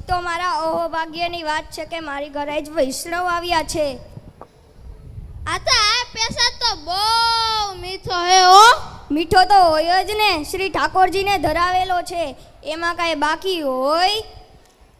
તો મારા અહોભાગ્યની વાત છે કે મારી ઘરે જ વૈષ્ણવ આવ્યા છે. આ તો આ પેસા તો બહુ મીઠો હે હો. મીઠો તો હોય જ ને, શ્રી ઠાકોરજીને ધરાવેલો છે, એમાં કાંઈ બાકી હોય?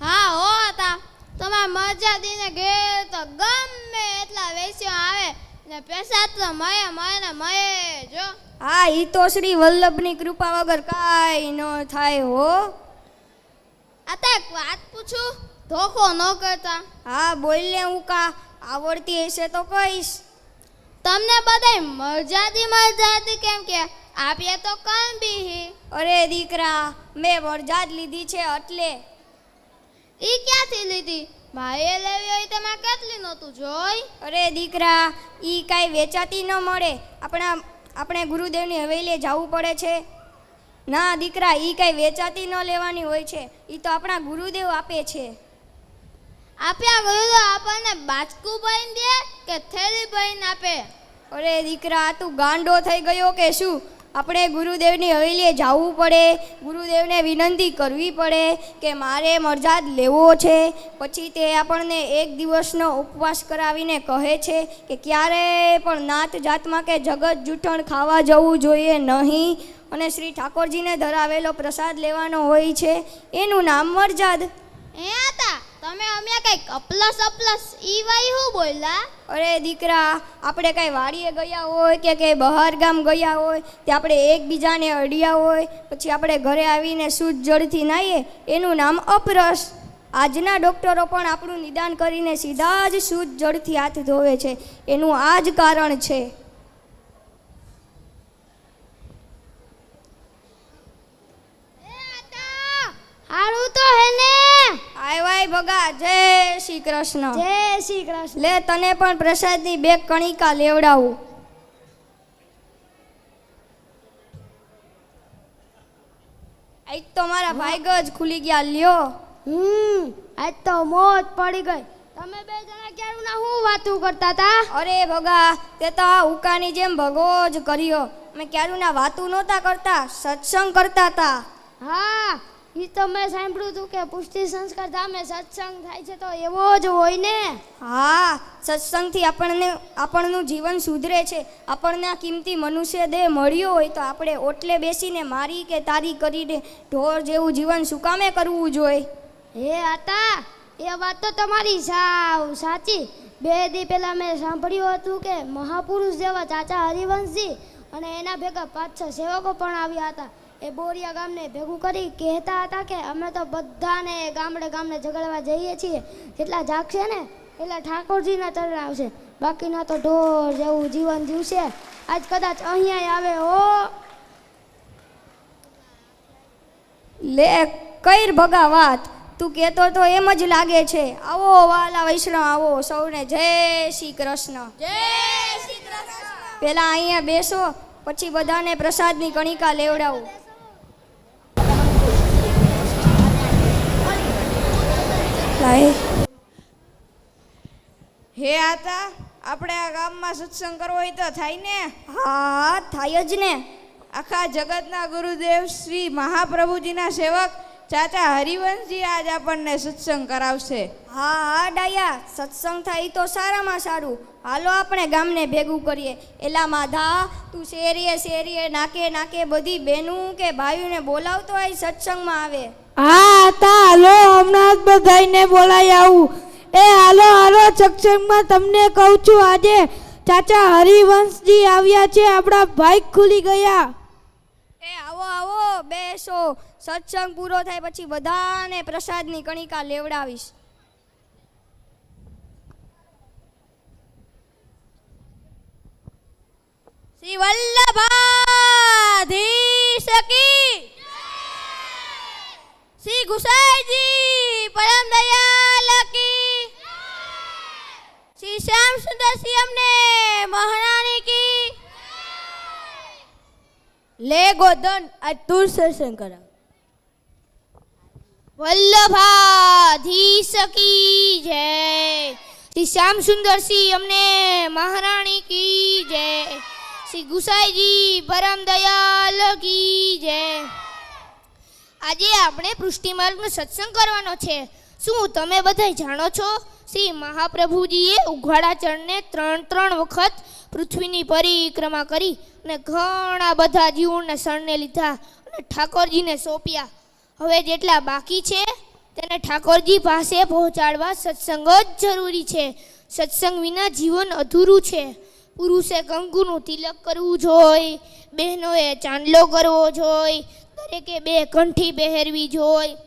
હા હો તા તમારા મરજાદીને ઘેર તો ગમે એટલા વેચ્યો આવે ને પેસા તો મયે મયે ને મયે જો. હા, ઈ તો શ્રી વલ્લભની કૃપા વગર કાંઈ ન થાય હો. આ તો એક વાત પૂછું, ધોખો ન કરતા? હા બોલ ને, હું કા આવડતી હશે તો કહીશ. તમને બધાય મરજાદી મરજાદી કેમ કે આપીએ તો કમ બી? અરે દીકરા, મેં વરજાદ લીધી છે એટલે. ઈ ક્યાંથી લીધી? ભાઈએ લેવી હોય તેમાં કેટલી નહોતું જોઈ? અરે દીકરા, ઈ કાંઈ વેચાતી ન મળે, આપણે ગુરુદેવની હવેલીએ જવું પડે છે. ના દીકરા, ઈ કાંઈ વેચાતી ન લેવાની હોય છે, ઈ તો આપણા ગુરુદેવ આપે છે. આપ્યા ગયું તો આપણને બાચકું ભરીને દે કે થેલી ભરીને આપે? અરે દીકરા, તું ગાંડો થઈ ગયો કે શું? આપણે ગુરુદેવની હવેલીએ જવું પડે, ગુરુદેવને વિનંતી કરવી પડે કે મારે મરજાદ લેવો છે. પછી તે આપણને એક દિવસનો ઉપવાસ કરાવીને કહે છે કે ક્યારે પણ નાત જાતમાં કે જગત જૂઠણ ખાવા જવું જોઈએ નહીં, અને શ્રી ઠાકોરજીને ધરાવેલો પ્રસાદ લેવાનો હોય છે, એનું નામ મરજાદ. એ હતા તમે અમે કઈ અપલસ અપલસ ઈ વાય હું બોલ્યા? અરે દીકરા, આપણે કાંઈ વાડીએ ગયા હોય કે કંઈ બહાર ગામ ગયા હોય તે આપણે એકબીજાને અડ્યા હોય, પછી આપણે ઘરે આવીને શુદ્ધ જળથી નાહીએ, એનું નામ અપરસ. આજના ડૉક્ટરો પણ આપણું નિદાન કરીને સીધા જ શુદ્ધ જળથી હાથ ધોવે છે, એનું આ જ કારણ છે. હારું તો હે ને? આય ભગા, જય શ્રી કૃષ્ણ. જય શ્રી કૃષ્ણ. લે, તને પણ પ્રસાદની બે કણિકા લેવડાવું. આજ તો મારા ભાઈગ જ ખુલી ગયા લ્યો. આજ તો મોજ પડી ગઈ. તમે બે જણા ક્યારું ના હું વાતું કરતા હતા? અરે ભગા, તે તો આ ઉકાની જેમ ભગો જ કર્યો. અમે ક્યારું ના વાતું નહોતા કરતા, સત્સંગ કરતા હતા. હા, ઈ તો મેં સાંભળ્યું હતું કે પુષ્ટિ સંસ્કાર ધામે સત્સંગ થાય છે તો એવો જ હોય ને? હા, સત્સંગથી આપણનું જીવન સુધરે છે. આપણને આ કિંમતી મનુષ્ય દેહ મળ્યો હોય તો આપણે ઓટલે બેસીને મારી કે તારી કરીને ઢોર જેવું જીવન શું કામે કરવું જોઈએ? હે આતા, એ વાત તો તમારી સાવ સાચી. 2 દી પહેલા મેં સાંભળ્યું હતું કે મહાપુરુષ જેવા ચાચા હરિવંશજી અને એના ભેગા 5-6 સેવકો પણ આવ્યા હતા. એ બોરિયા ગામને ભેગું કરી કહેતા હતા કે અમે તો બધાને ગામડે ગામડે ઝઘડવા જઈએ છીએ, જેટલા જાગશે ને એટલા ઠાકોરજીના ચરણ આવશે, બાકીના તો ઢોર જેવું જીવન જીવશે. આજ કદાચ અહીંયા આવે હો. લે કઈર ભગા વાત, તું કહેતો તો એમ જ લાગે છે. આવો વાલા વૈષ્ણવ, આવો સૌને જય શ્રી કૃષ્ણ. જય શ્રી કૃષ્ણ. પહેલા અહીંયા બેસો, પછી બધાને પ્રસાદની કણિકા લેવડાવું. હે આતા, આપણે આ ગામમાં સત્સંગ કરવો હોય તો થાય ને? હા, થાય જ ને. આખા જગતના ગુરુદેવ શ્રી મહાપ્રભુજીના સેવક ચાચા હરિવંશજી આજ આપણને સત્સંગ કરાવશે. હા ડાયા, સત્સંગ થાય તો સારામાં સારું. હાલો આપણે ગામને ભેગું કરીએ. એલા માધા, તું શેરીએ નાકે નાકે બધી બહેનું કે ભાઈઓને બોલાવતો આય સત્સંગમાં આવે. હા તા, હાલો હમણાં જ બધાને બોલાઈ આવું. એ હાલો સત્સંગમાં તમને કહું છું, આજે ચાચા હરિવંશજી આવ્યા છે, આપણા ભાઈ ખુલી ગયા. એ આવો બેસો. સત્સંગ પૂરો થાય પછી બધાને પ્રસાદની કણિકા લેવડાવીશ. શ્રી વલ્લભાધીશ કી, શ્રી ગુસાઈજી પરમ દયાલ કી, શ્રી શ્યામ સુંદર સિંહ અમને મહારાણી કી. લે ગોધન, આજ તું સત્સંગ કરાવ. વલ્લભાધીશ કી જય, શ્રી શ્યામ સુંદર સિંહ અમને મહારાણી કી જય, શ્રી ગુસાઈજી પરમ દયાલ કી જય. આજે આપણે પુષ્ટિ માર્ગનો સત્સંગ કરવાનો છે. શું તમે બધા જાણો છો શ્રી મહાપ્રભુજીએ ઉઘાડા ચરણને 3 વખત પૃથ્વીની પરિક્રમા કરી અને ઘણા બધા જીવોને શરણે લીધા અને ઠાકોરજીને સોંપ્યા. હવે જેટલા બાકી છે તેને ઠાકોરજી પાસે પહોંચાડવા સત્સંગ જ જરૂરી છે. સત્સંગ વિના જીવન અધૂરું છે. પુરુષે કંકુનું તિલક કરવું જોઈએ, બહેનોએ ચાંદલો કરવો જોઈએ, દરેકે 2 કંઠી પહેરવી જોઈએ,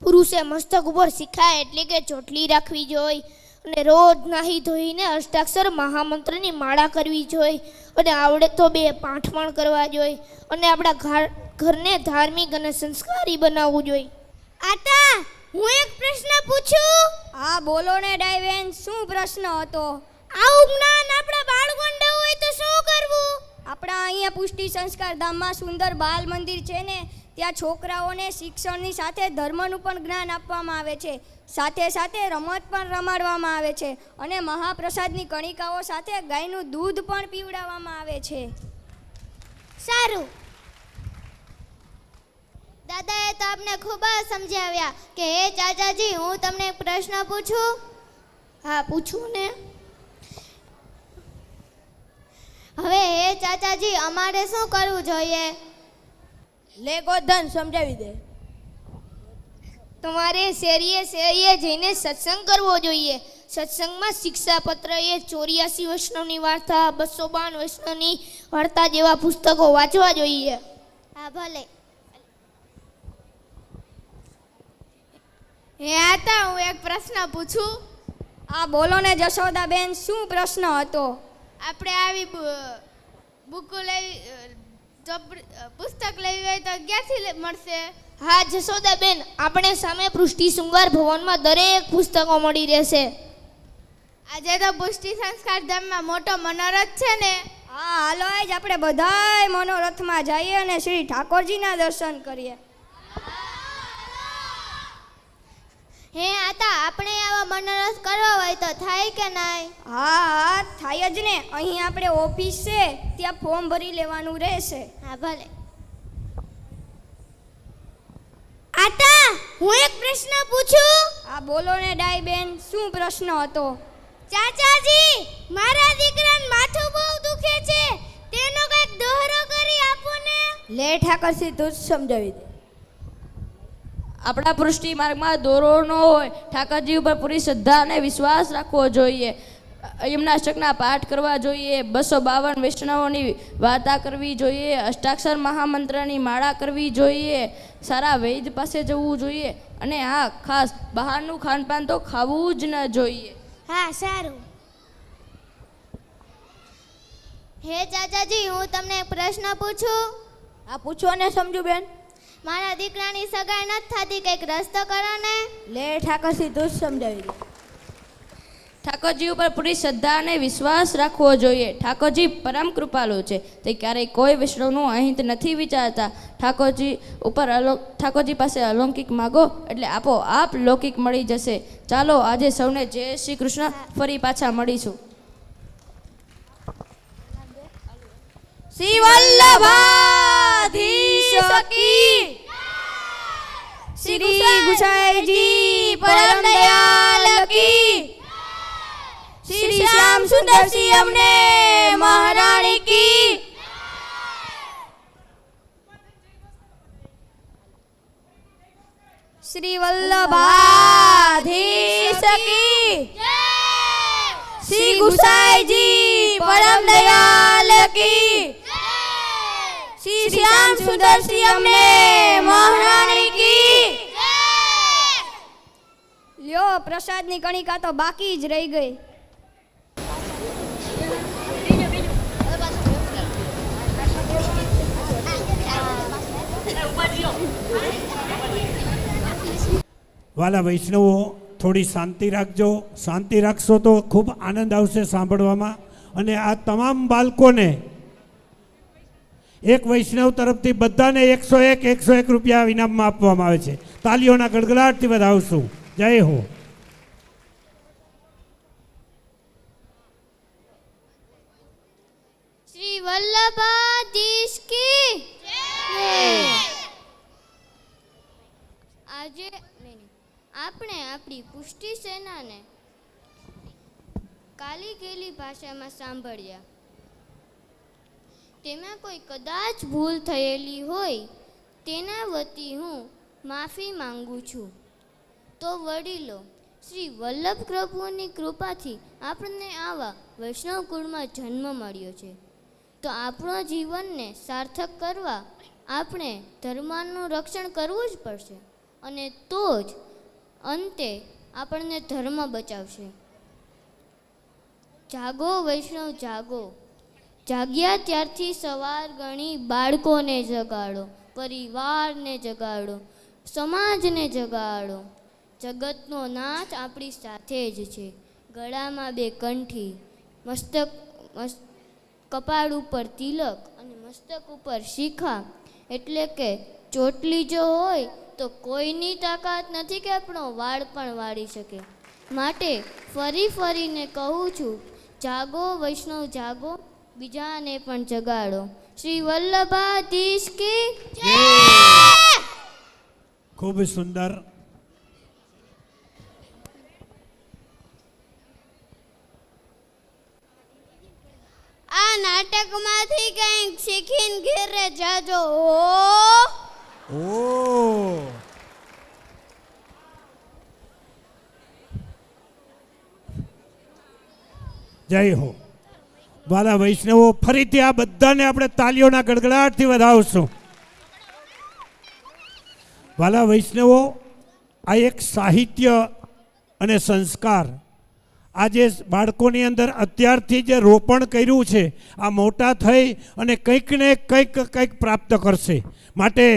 પુરુષે મસ્તક ઉપર શિખા એટલે કે ચોટલી રાખવી જોઈએ અને રોજ નાહી ધોઈને અષ્ટાક્ષર મહામંત્રની માળા કરવી જોઈએ અને આવડે તો 2 પાઠ પણ કરવા જોઈએ અને આપણા ઘરને ધાર્મિક અને સંસ્કારી બનાવવું જોઈએ. આતા હું એક પ્રશ્ન પૂછું? હા બોલો ને ડાયવેન, શું પ્રશ્ન હતો? આવું જ્ઞાન આપણા બાળકોને હોય તો શું કરવું? આપણા અહીંયા પુષ્ટિ સંસ્કાર ધામમાં સુંદર બાલ મંદિર છે ને, ત્યાં છોકરાઓને શિક્ષણની સાથે ધર્મનું પણ જ્ઞાન આપવામાં આવે છે. સાથે સાથે રમત પણ રમાડવામાં આવે છે અને મહાપ્રસાદની કણિકાઓ સાથે ગાયનું દૂધ પણ પીવડાવવામાં આવે છે. સારું. દાદાએ તો આપને ખૂબ જ સમજાવ્યા કે હે ચાચાજી, હું તમને એક પ્રશ્ન પૂછું? હા પૂછું ને. હવે હે ચાચાજી, અમારે શું કરવું જોઈએ? લે ગોધન સમજાવી દે. તમારે શેરીએ જઈને સત્સંગ કરવો જોઈએ. સત્સંગમાં શિક્ષાપત્ર એ 84 વૈષ્ણવની વાર્તા, 252 વૈષ્ણવની વાર્તા જેવા પુસ્તકો વાંચવા જોઈએ. હા ભલે. હે આતા, હું એક પ્રશ્ન પૂછું? હા બોલો ને જશોદાબેન, શું પ્રશ્ન હતો? આપણે આવી બુકો લેવી, પુસ્તક લેવી હોય તો ક્યાંથી મળશે? હા જશોદાબેન, આપણે સામે પૃષ્ટિ શૃંગાર ભવનમાં દરેક પુસ્તકો મળી રહેશે. આજે તો પુષ્ટિ સંસ્કાર ધામમાં મોટો મનોરથ છે ને? હા હાલો જ આપણે બધાય મનોરથમાં જઈએ અને શ્રી ઠાકોરજીના દર્શન કરીએ. હે આતા, આપણે આવા મનોરથ કરવો હોય તો થાય કે નહીં? હા થાય જ ને. અહીં આપણે ઓફિસ છે, ત્યાં ફોર્મ ભરી લેવાનું રહેશે. હા ભલે. આતા, હું એક પ્રશ્ન પૂછું? હા બોલો ને ડાયબેન, શું પ્રશ્ન હતો? ચાચાજી, મારા દીકરાને માથું બહુ દુખે છે, તેનો કંઈક દોરો કરી આપો ને. લે ઠાકરસી, તું જ સમજાવી દે. આપણા પૃષ્ટિ માર્ગમાં દોરો ન હોય. ઠાકરજી ઉપર પૂરી શ્રદ્ધા અને વિશ્વાસ રાખવો જોઈએ. એમના અષ્ટકના પાઠ કરવા જોઈએ, 252 વૈષ્ણવોની વાર્તા કરવી જોઈએ, અષ્ટાક્ષર મહામંત્રની માળા કરવી જોઈએ, સારા વૈદ પાસે જવું જોઈએ અને હા ખાસ બહારનું ખાનપાન તો ખાવું જ ન જોઈએ. હા સારું. હે ચાચાજી, હું તમને એક પ્રશ્ન પૂછું? આ પૂછો ને સમજુ બેન. મારા દીકરાની સગાઈ નથી થતી, કંઈક રસ્તો કરો ને. લે ઠાકરસી, તું જ સમજાવી દે. ઠાકોરજી ઉપર પૂરી શ્રદ્ધા અને વિશ્વાસ રાખવો જોઈએ. ઠાકોરજી પરમ કૃપાળુ છે, તે ક્યારેય કોઈ વૈષ્ણવનું અહિત નથી વિચારતા. ઠાકોરજી પાસે અલૌકિક માગો એટલે આપોઆપ લૌકિક મળી જશે. ચાલો આજે સૌને જય શ્રી કૃષ્ણ. ફરી પાછા મળીશું. શ્રી વલ્લભાધીશ કી, શ્રી ગુસાઈજી પરમ દયાલ કી, શ્રી શ્યામ સુંદરસિંહ અમને મહારાણી કી. શ્રી વલ્લભાધીશ કી, શ્રી ગુસાઈજી પરમ દયાલ કી, શ્રી શ્યામ સુંદરસિંહ અમને મહારાણી કી. લ્યો, પ્રસાદની કણિકા તો બાકી જ રહી ગઈ. વાલા વૈષ્ણવો, થોડી શાંતિ રાખજો. શાંતિ રાખશો તો ખૂબ આનંદ આવશે સાંભળવામાં. અને આ તમામ બાળકોને એક વૈષ્ણવ તરફથી બધાને 101 રૂપિયા ઇનામમાં આપવામાં આવે છે. તાલીઓના ગડગડાટથી વધાવશું. જય હો. શ્રી વલ્લભાધીશ કી જય. આપણે આપણી પુષ્ટિ સેનાને કાલી ગયેલી ભાષામાં સાંભળ્યા. તેમાં કોઈ કદાચ ભૂલ થયેલી હોય તેના વતી હું માફી માંગુ છું. તો વડીલો, શ્રી વલ્લભ પ્રભુની કૃપાથી આપણને આવા વૈષ્ણવ કુળમાં જન્મ મળ્યો છે. તો આપણો જીવનને સાર્થક કરવા આપણે ધર્મનું રક્ષણ કરવું જ પડશે, અને તો જ અંતે આપણને ધર્મ બચાવશે. જાગો વૈષ્ણવ જાગો, જાગ્યા ત્યારથી સવાર ગણી બાળકોને જગાડો, પરિવારને જગાડો, સમાજને જગાડો. જગતનો નાથ આપણી સાથે જ છે. ગળામાં 2 કંઠી, કપાળ ઉપર તિલક અને મસ્તક ઉપર શિખા, એટલે કે ચોટલી જો હોય તો કોઈની તાકાત નથી કે આપણો વાળ પણ વાળી શકે. માટે ફરી ફરીને કહું છું, જાગો વૈષ્ણવ જાગો, બીજાને પણ જગાડો. શ્રી વલ્લભાધીશ કી જય. ખૂબ સુંદર. આ નાટકમાંથી કંઈક શીખીને ઘેરે જાજો. ઓ જય હો. વાલા વૈષ્ણવો, ફરીથી આ બધાને આપણે તાલીઓના ગડગડાટથી વધાવશું. વાલા વૈષ્ણવો, આ એક સાહિત્ય અને સંસ્કાર આજે બાળકોની અંદર અત્યારથી જે રોપણ કર્યું છે, આ મોટા થઈ અને કંઈક ને કંઈક પ્રાપ્ત કરશે. માટે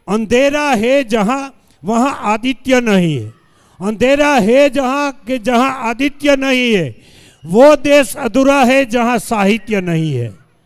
અંધેરા હે જહાં વહાં આદિત્ય નહીં હે, અંધેરા હે જહાં કે જહાં आदित्य नहीं है, वो देश अधूरा है जहां साहित्य नहीं है.